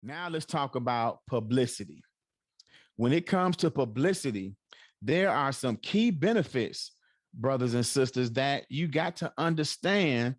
Now let's talk about publicity. When it comes to publicity, there are some key benefits, brothers and sisters, that you got to understand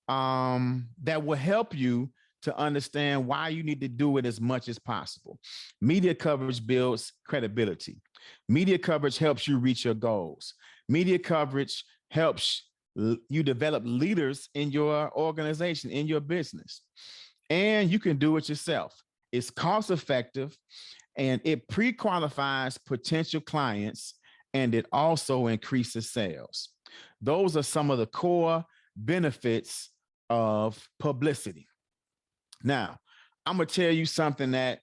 that will help you to understand why you need to do it as much as possible. Media coverage builds credibility. Media coverage helps you reach your goals. Media coverage helps you develop leaders in your organization, in your business. And you can do it yourself. It's cost effective and it pre-qualifies potential clients and it also increases sales. Those are some of the core benefits of publicity. Now, I'm gonna tell you something that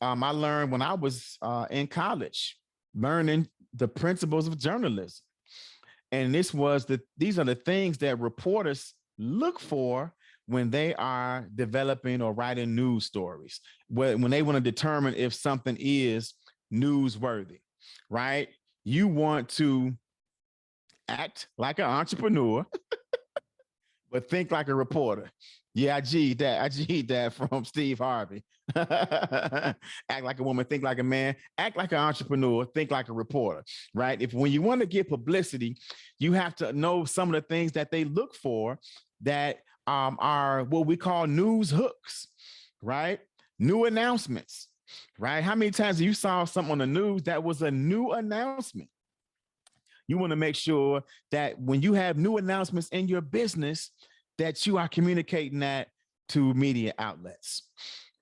I learned when I was in college, learning the principles of journalism. And these are the things that reporters look for when they are developing or writing news stories, when they want to determine if something is newsworthy, right? You want to act like an entrepreneur, but think like a reporter. Yeah, I G that. I G that from Steve Harvey. Act like a woman, think like a man, act like an entrepreneur, think like a reporter, right? If when you want to get publicity, you have to know some of the things that they look for that are what we call news hooks, right? New announcements, right? How many times you saw something on the news that was a new announcement? You want to make sure that when you have new announcements in your business, that you are communicating that to media outlets,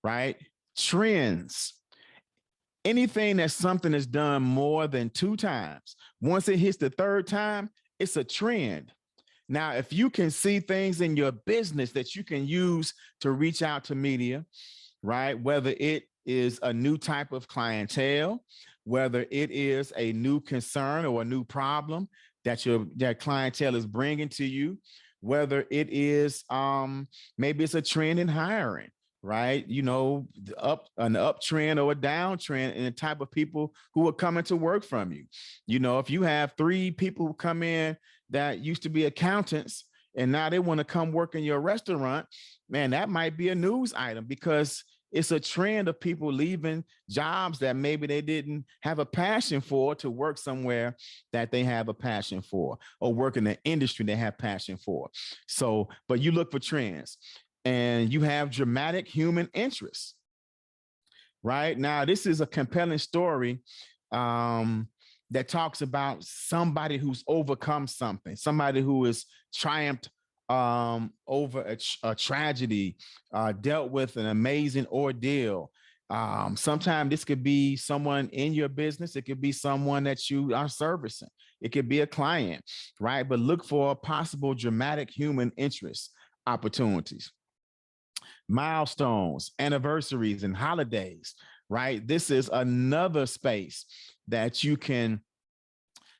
right? Trends. Anything that something is done more than 2 times, once it hits the 3rd time, it's a trend. Now, if you can see things in your business that you can use to reach out to media, right? Whether it is a new type of clientele, whether it is a new concern or a new problem that clientele is bringing to you, whether it is maybe it's a trend in hiring, right? You know, an uptrend or a downtrend in the type of people who are coming to work from you. You know, if you have 3 people who come in that used to be accountants and now they want to come work in your restaurant, man, that might be a news item because it's a trend of people leaving jobs that maybe they didn't have a passion for to work somewhere that they have a passion for, or work in an industry they have passion for. So, but you look for trends and you have dramatic human interest, right? Now, this is a compelling story that talks about somebody who's overcome something, somebody who has triumphed over a tragedy, dealt with an amazing ordeal. Sometimes this could be someone in your business. It could be someone that you are servicing. It could be a client, right? But look for possible dramatic human interest opportunities. Milestones, anniversaries, and holidays, right? This is another space that you can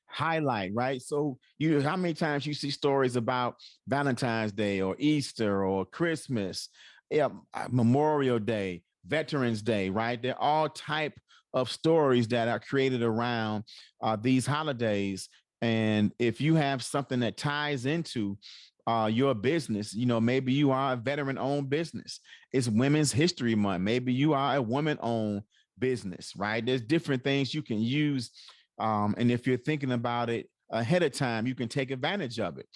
highlight, right? So how many times you see stories about Valentine's Day or Easter or Christmas, Memorial Day, Veterans Day, right? They're all type of stories that are created around these holidays. And if you have something that ties into your business, you know, maybe you are a veteran-owned business. It's Women's History Month. Maybe you are a woman-owned business, right? There's different things you can use. And if you're thinking about it ahead of time, you can take advantage of it,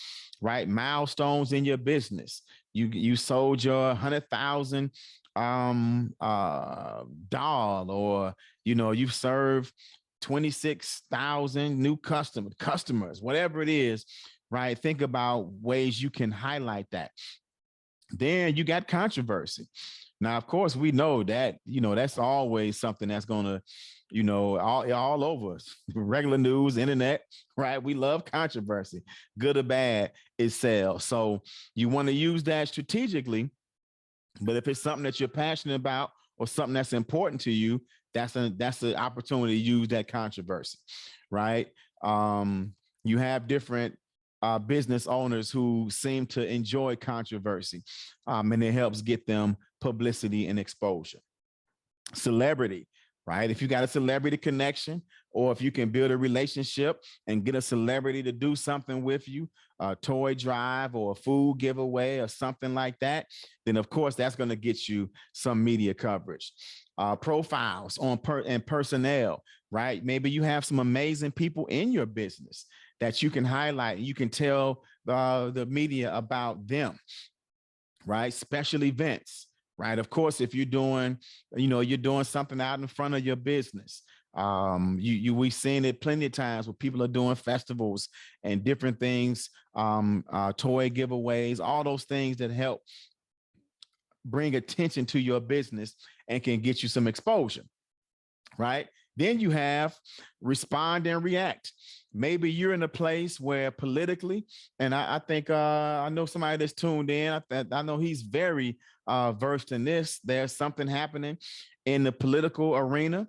right? Milestones in your business. You sold your 100,000 doll, or you know, you've served 26,000 new customers, whatever it is, right? Think about ways you can highlight that. Then you got controversy. Now, of course, we know that, you know, that's always something that's going to, you know, all over us, regular news, internet, right? We love controversy, good or bad, it sells. So you want to use that strategically. But if it's something that you're passionate about or something that's important to you, that's an opportunity to use that controversy, right? You have different business owners who seem to enjoy controversy, and it helps get them publicity and exposure. Celebrity, right? If you got a celebrity connection, or if you can build a relationship and get a celebrity to do something with you, a toy drive or a food giveaway or something like that, then of course that's going to get you some media coverage. Profiles on and personnel, right? Maybe you have some amazing people in your business that you can highlight. You can tell the media about them, right? Special events, right? Of course, if you're doing, you're doing something out in front of your business. We've seen it plenty of times where people are doing festivals and different things, toy giveaways, all those things that help bring attention to your business and can get you some exposure, right? Then you have respond and react. Maybe you're in a place where politically, and I think I know somebody that's tuned in. I know he's very versed in this. There's something happening in the political arena,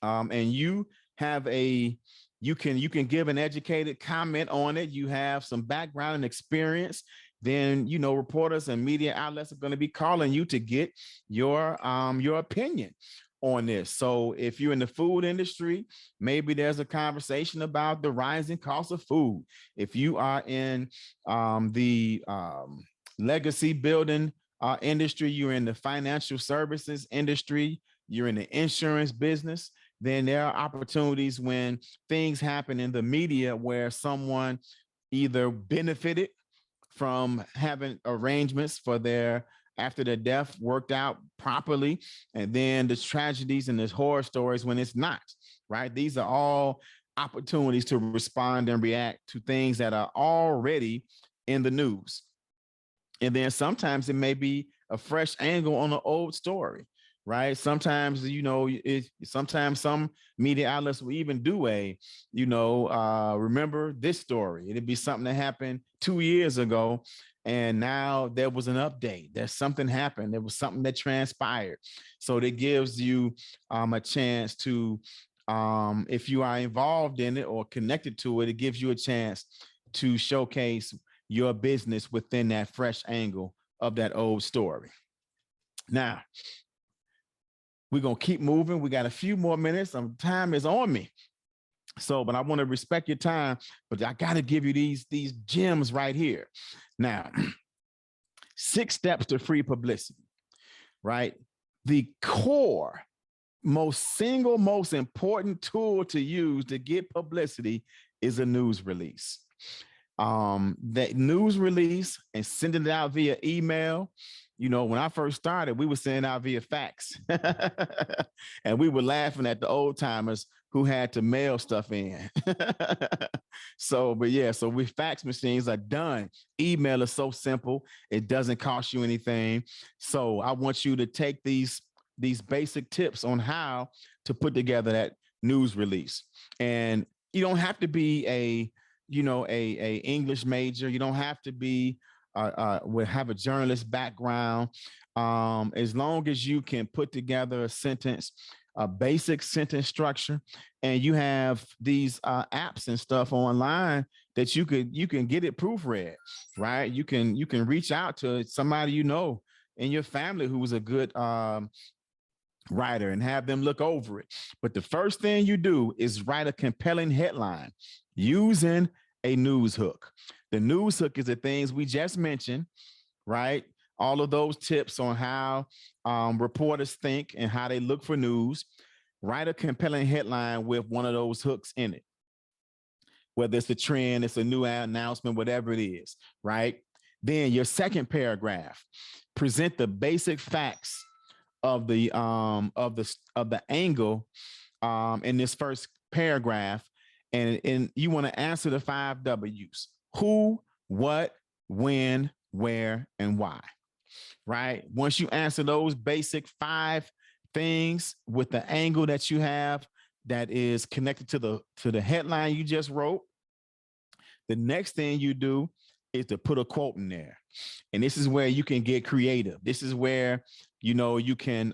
and you have you can give an educated comment on it. You have some background and experience. Then reporters and media outlets are going to be calling you to get your opinion on this. So if you're in the food industry, maybe there's a conversation about the rising cost of food. If you are in the legacy building industry, you're in the financial services industry, you're in the insurance business, then there are opportunities when things happen in the media where someone either benefited from having arrangements for their after their death worked out properly, and then the tragedies and the horror stories when it's not, right? These are all opportunities to respond and react to things that are already in the news. And then sometimes it may be a fresh angle on an old story, right? Sometimes, sometimes some media outlets will even do remember this story. It'd be something that happened 2 years ago, and now there was an update. There's something happened. There was something that transpired. So that gives you a chance to, if you are involved in it or connected to it, it gives you a chance to showcase your business within that fresh angle of that old story. Now, we're going to keep moving. We got a few more minutes. Time is on me. So, but I want to respect your time, but I got to give you these gems right here. Now, 6 steps to free publicity, right? The core, most important tool to use to get publicity is a news release. That news release and sending it out via email. When I first started, we were sending out via fax and we were laughing at the old timers who had to mail stuff in. So with fax machines are done. Email is so simple. It doesn't cost you anything. So I want you to take these basic tips on how to put together that news release. And you don't have to be a English major. You don't have to be have a journalist background. As long as you can put together a basic sentence structure, and you have these apps and stuff online that you can get it proofread, right? You can reach out to somebody in your family who was a good writer and have them look over it. But the first thing you do is write a compelling headline using a news hook. The news hook is the things we just mentioned, right? All of those tips on how reporters think and how they look for news. Write a compelling headline with one of those hooks in it. Whether it's a trend, it's a new announcement, whatever it is, right? Then your second paragraph, present the basic facts of the angle in this first paragraph, and you want to answer the 5 W's: who, what, when, where, and why. Right? Once you answer those basic 5 things with the angle that you have that is connected to the headline you just wrote, the next thing you do is to put a quote in there. And this is where you can get creative. This is where you can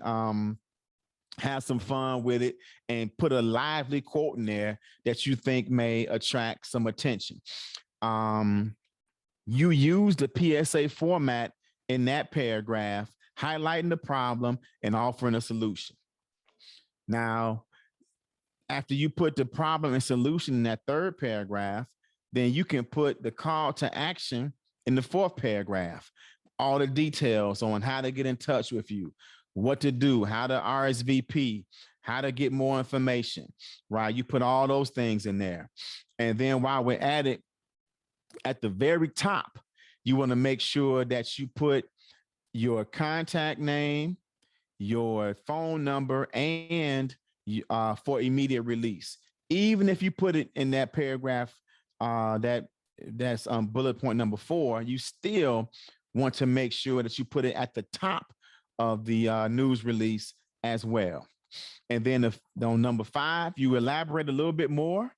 have some fun with it and put a lively quote in there that you think may attract some attention. You use the PSA format in that paragraph, highlighting the problem and offering a solution. Now, after you put the problem and solution in that third paragraph, then you can put the call to action in the fourth paragraph, all the details on how to get in touch with you, what to do, how to RSVP, how to get more information, right? You put all those things in there. And then while we're at it, at the very top, you want to make sure that you put your contact name, your phone number, and for immediate release. Even if you put it in that paragraph, that's bullet point number 4, you still want to make sure that you put it at the top of the news release as well. And then on number 5, you elaborate a little bit more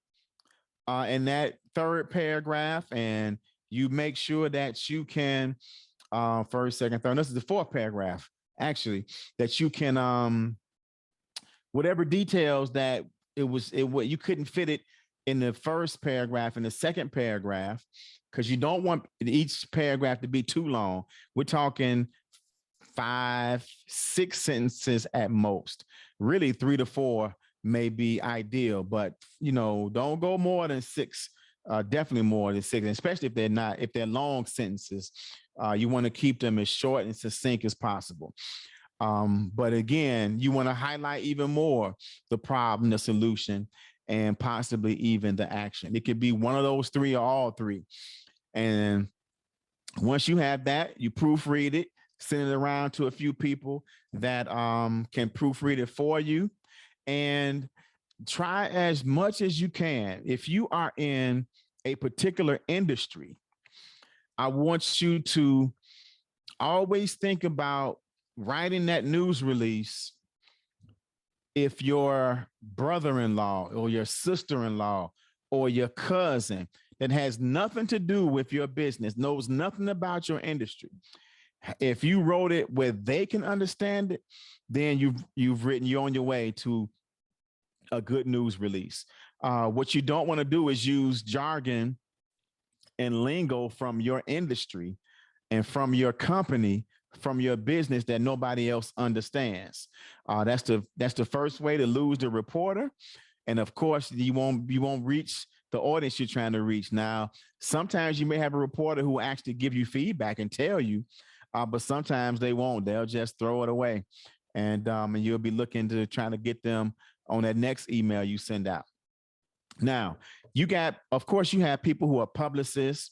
in that third paragraph, and you make sure that you can first, second, third. This is the fourth paragraph, actually, that you can whatever details that what you couldn't fit it in the first paragraph, in the second paragraph, because you don't want each paragraph to be too long. We're talking 5, 6 sentences at most. Really, 3 to 4 may be ideal, but don't go more than 6. Definitely more than 6, especially if they're long sentences. You want to keep them as short and succinct as possible. But again, you want to highlight even more the problem, the solution, and possibly even the action. It could be one of those 3 or all 3. And once you have that, you proofread it, send it around to a few people that can proofread it for you, and try as much as you can. If you are in a particular industry, I want you to always think about writing that news release. If your brother-in-law or your sister-in-law or your cousin that has nothing to do with your business, knows nothing about your industry, if you wrote it where they can understand it, then you're on your way to a good news release. What you don't want to do is use jargon and lingo from your industry and from your company, from your business that nobody else understands. That's the first way to lose the reporter. And of course, you won't reach the audience you're trying to reach. Now, sometimes you may have a reporter who will actually give you feedback and tell you, but sometimes they won't. They'll just throw it away. And you'll be looking to try to get them on that next email you send out. Now, of course, you have people who are publicists.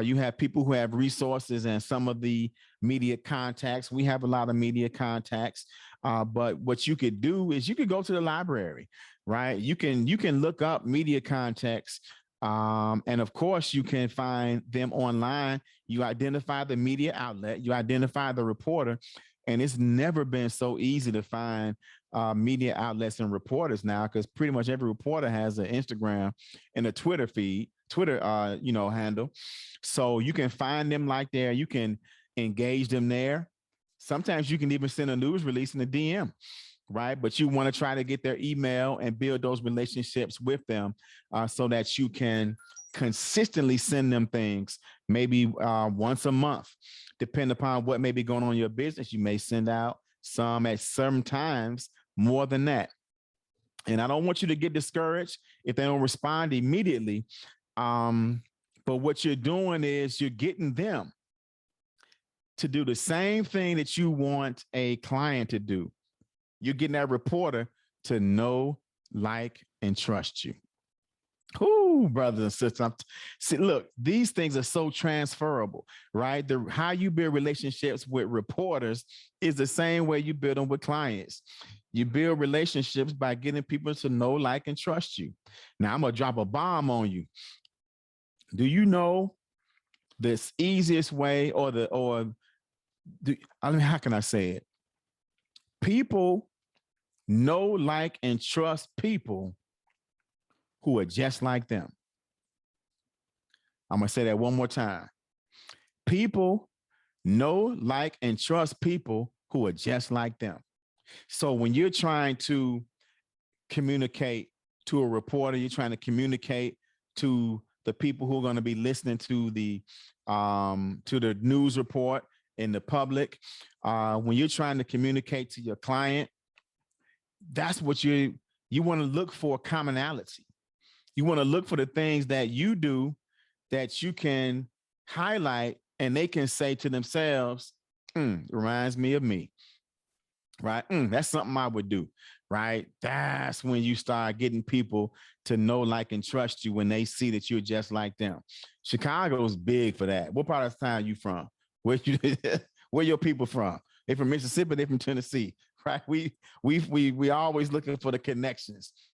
You have people who have resources and some of the media contacts. We have a lot of media contacts, but what you could do is you could go to the library, right? You can look up media contacts, and of course, you can find them online. You identify the media outlet, you identify the reporter, and it's never been so easy to find media outlets and reporters now, because pretty much every reporter has an Instagram and a Twitter handle. So you can find them like there. You can engage them there. Sometimes you can even send a news release in the DM, right? But you want to try to get their email and build those relationships with them so that you can consistently send them things, maybe once a month, depending upon what may be going on in your business. You may send out some at certain times, more than that. And I don't want you to get discouraged if they don't respond immediately. But what you're doing is you're getting them to do the same thing that you want a client to do. You're getting that reporter to know, like, and trust you. Ooh, brothers and sisters. See, look, these things are so transferable, right? How you build relationships with reporters is the same way you build them with clients. You build relationships by getting people to know, like, and trust you. Now, I'm going to drop a bomb on you. Do you know this easiest way how can I say it? People know, like, and trust people who are just like them. I'm going to say that one more time. People know, like, and trust people who are just like them. So when you're trying to communicate to a reporter, you're trying to communicate to the people who are going to be listening to the news report in the public, when you're trying to communicate to your client, that's what you want to look for commonality. You want to look for the things that you do that you can highlight and they can say to themselves, reminds me of me, right? That's something I would do, right? That's when you start getting people to know, like, and trust you when they see that you're just like them. Chicago's big for that. What part of town you from? Where your people from? They from Mississippi, they from Tennessee, right? We always looking for the connections.